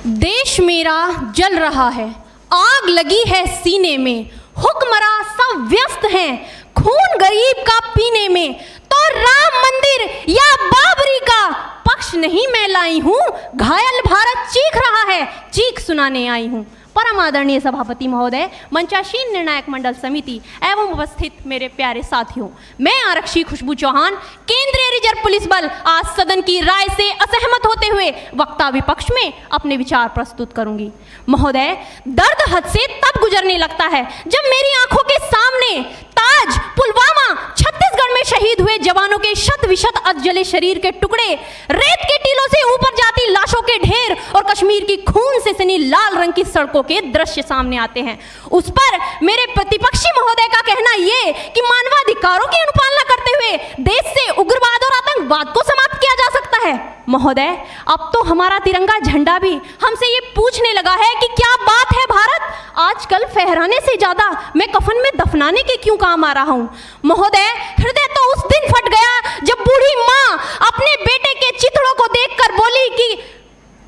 देश मेरा जल रहा है, आग लगी है सीने में, हुक्मरां सब व्यस्त हैं खून गरीब का पीने में। तो राम मंदिर या बाबरी का पक्ष नहीं मैं लाई हूँ, घायल भारत चीख रहा है, चीख सुनाने आई हूँ। परम आदरणीय सभापति महोदय, मंचासीन निर्णायक मंडल समिति एवं उपस्थित मेरे प्यारे साथियों, मैं आरक्षी खुशबू चौहान केंद्रीय रिजर्व पुलिस बल आज सदन की राय से असहमत होते हुए वक्ता विपक्ष में अपने विचार प्रस्तुत करूंगी। महोदय, दर्द हद से तब गुजरने लगता है जब मेरी आंखों के सामने ताज, पुलवामा, छत्तीसगढ़ में शहीद हुए जवानों के शत विशत अधजले शरीर के टुकड़े, रेत के टीलों से ऊपर जाती लाशों के ढेर और कश्मीर की खून से सनी लाल रंग की सड़कों के दृश्य सामने आते हैं। उस पर मेरे प्रतिपक्षी महोदय का कहना ये कि मानवाधिकारों की अनुपालना करते हुए देश से उग्रवाद और आतंकवाद को समाप्त किया जा सकता है। महोदय, अब तो हमारा तिरंगा झंडा भी हमसे ये पूछने लगा है कि क्या बात है भारत, आजकल फहराने से ज्यादा मैं कफन में दफनाने के क्यों काम आ रहा हूँ। महोदय, हृदय तो उस दिन फट गया जब बूढ़ी माँ अपने बेटे के चिथड़ों को देखकर बोली कि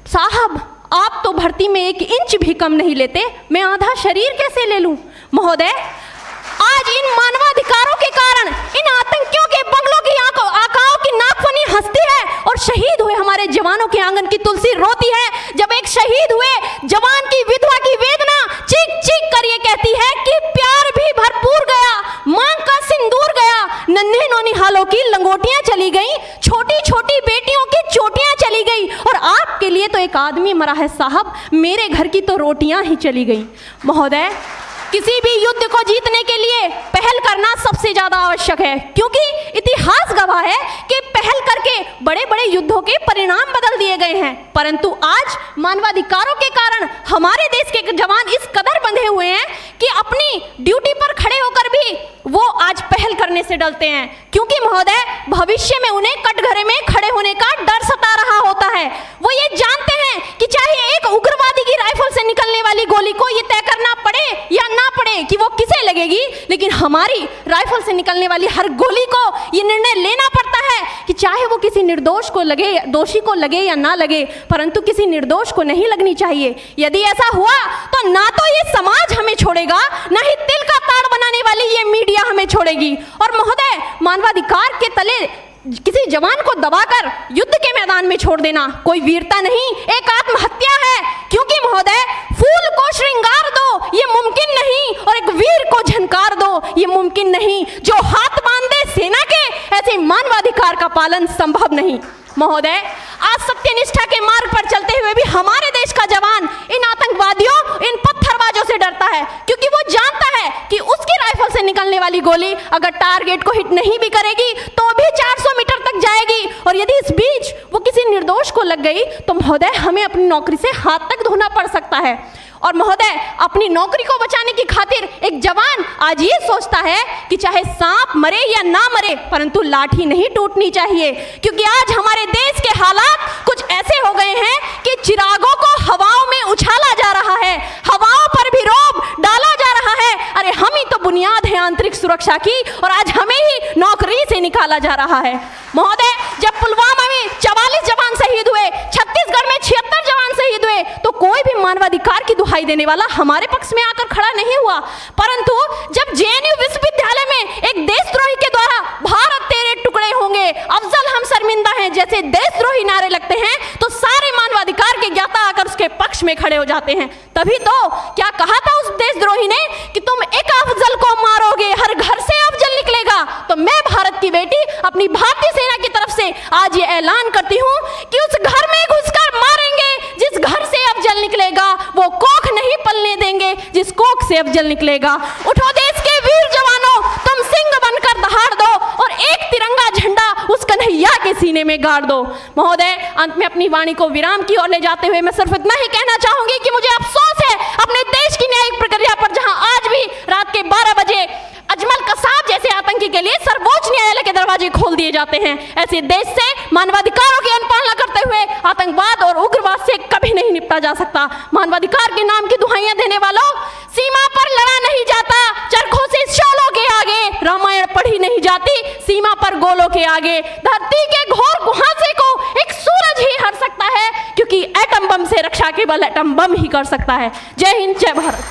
साहब, आप तो भर्ती में 1 इंच भी कम नहीं लेते, मैं आधा शरीर कैसे ले लूं। महोदय, आज इन मानवाधिकारों के कारण इन आतंकियों के बंगलों की आकाओं की नाकफनी हंसती है और शहीद हुए हमारे जवानों के आंगन की तुलसी रोती है। जब एक शहीद हुए जवान की विधवा की वेदना चीख चीख कर ये कहती है कि प्यार भी भरपूर गया, मांग का सिंदूर गया, नन्हे नौनिहालों की लंगोटियां चली गई, छोटी छोटी बेटियों की चोटियां चली गई और आपके लिए तो एक आदमी मरा है साहब, मेरे घर की तो रोटियां ही चली गई। महोदय, किसी भी युद्ध को जीतने के लिए पहल करना सबसे ज्यादा आवश्यक है, क्योंकि इतिहास गवाह है कि पहल करके बड़े बड़े युद्धों के परिणाम बदल दिए गए हैं। परंतु आज मानवाधिकारों के कारण हमारे देश के जवान इस कदर बंधे हुए हैं कि अपनी ड्यूटी पर खड़े होकर भी वो आज पहल करने से डरते हैं, क्योंकि महोदय भविष्य में उन्हें कटघरे में खड़े होने का डर सता रहा होता है। वो ये जानते हैं कि चाहे एक उग्रवादी की राइफल से निकलने वाली गोली को ये तय करना पड़े या ना पड़े कि वो किसे लगेगी, लेकिन हमारी राइफल से निकलने वाली हर गोली को ये निर्णय लेना पड़ता है कि चाहे वो किसी निर्दोष को लगे, दोषी को लगे या ना लगे, परंतु किसी निर्दोष को नहीं लगनी चाहिए। यदि ऐसा हुआ तो ना तो ये समाज हमें छोड़ेगा, ना ही तिल का ताड़ बनाने वाली ये मीडिया हमें छोड़ेगी। और महोदय, मानवाधिकार के तले किसी जवान को दबाकर युद्ध के मैदान में छोड़ देना कोई वीरता नहीं, एक आत्महत्या है। क्योंकि महोदय, फूल को श्रृंगार दो ये मुमकिन नहीं और एक वीर को झनकार दो ये मुमकिन नहीं। जो हाथ बांध दे सेना के, ऐसे मानवाधिकार का पालन संभव नहीं। महोदय, आज सत्यनिष्ठा के मार्ग पर चलते हुए भी हमारे देश का जवान इन आतंकवादियों, इन पत्थरबाजों से डरता है, क्योंकि वो जानता है कि उसकी राइफल से निकलने वाली गोली अगर टारगेट को हिट नहीं भी करेगी तो भी 400 मीटर तक जाएगी, और यदि इस बीच वो किसी निर्दोष को लग गई तो महोदय हमें अपनी नौकरी से हाथ तक धोना पड़ सकता है। और महोदय, अपनी नौकरी को बचाने की खातिर एक जवान आज ये सोचता है कि चाहे सांप मरे या ना मरे, परंतु लाठी नहीं टूटनी चाहिए, क्योंकि आज हमारे देश के हालात कुछ ऐसे हो गए हैं कि चिरागों को हवाओं में उछाला जा रहा है, हवाओं पर भी रोब डाला जा रहा है। अरे हम ही तो बुनियाद है आंतरिक सुरक्षा की, और आज हमें ही नौकरी से निकाला जा रहा है। महोदय, जब पुलवामा में 44 जवान शहीद हुए, छत्तीसगढ़ में 76 जवान शहीद हुए, तो कोई भी मानवाधिकार की दुहाई देने वाला हमारे पक्ष में आकर खड़ा नहीं हुआ। परंतु जब जेएनयू विश्वविद्यालय में एक देशद्रोही के द्वारा भारत तेरे टुकड़े होंगे, अफजल हम शर्मिंदा हैं जैसे देशद्रोही नारे लगते हैं, तो सारे मानवाधिकार के ज्ञाता आकर उसके पक्ष में खड़े हो जाते हैं। तभी तो क्या कहा था उस देशद्रोही ने कि तुम एक अफजल को मारोगे, हर घर से अफजल निकलेगा। तो मैं भारत की बेटी अपनी भारतीय सेना की तरफ से आज ये ऐलान करती हूँ कि उस घर में घुसकर मारेंगे जिस घर से अफजल निकलेगा, वो कोख नहीं पलने देंगे जिस कोख से अफजल निकलेगा। उठो देश के वीर जवानों, तुम सिंह बनकर दहाड़ दो और एक तिरंगा झंडा उस कन्हैया के सीने में गाड़ दो। महोदय, अंत में अपनी वाणी को विराम की ओर ले जाते हुए मैं सिर्फ इतना ही कहना चाहूंगी कि मुझे अफसोस है अपने देश की न्यायिक प्रक्रिया पर, जहां आज भी रात के 12 बजे अजमल कसाब जैसे आतंकी के लिए सर्वोच्च न्यायालय के दरवाजे खोल दिए जाते हैं। ऐसे देश से मानवाधिकारों की अनुपालना करते हुए आतंकवाद और उग्रवाद से कभी नहीं निपटा जा सकता। मानवाधिकार के नाम की दुहाइयां देने वालों, सीमा पर लड़ा नहीं जाता, चरखों से शोलों के आगे रामायण पढ़ी नहीं जाती, सीमा पर गोलों के आगे। धरती के घोर कुहासे को एक सूरज ही हर सकता है, क्योंकि एटम बम से रक्षा केवल एटम बम ही कर सकता है। जय हिंद, जय भारत।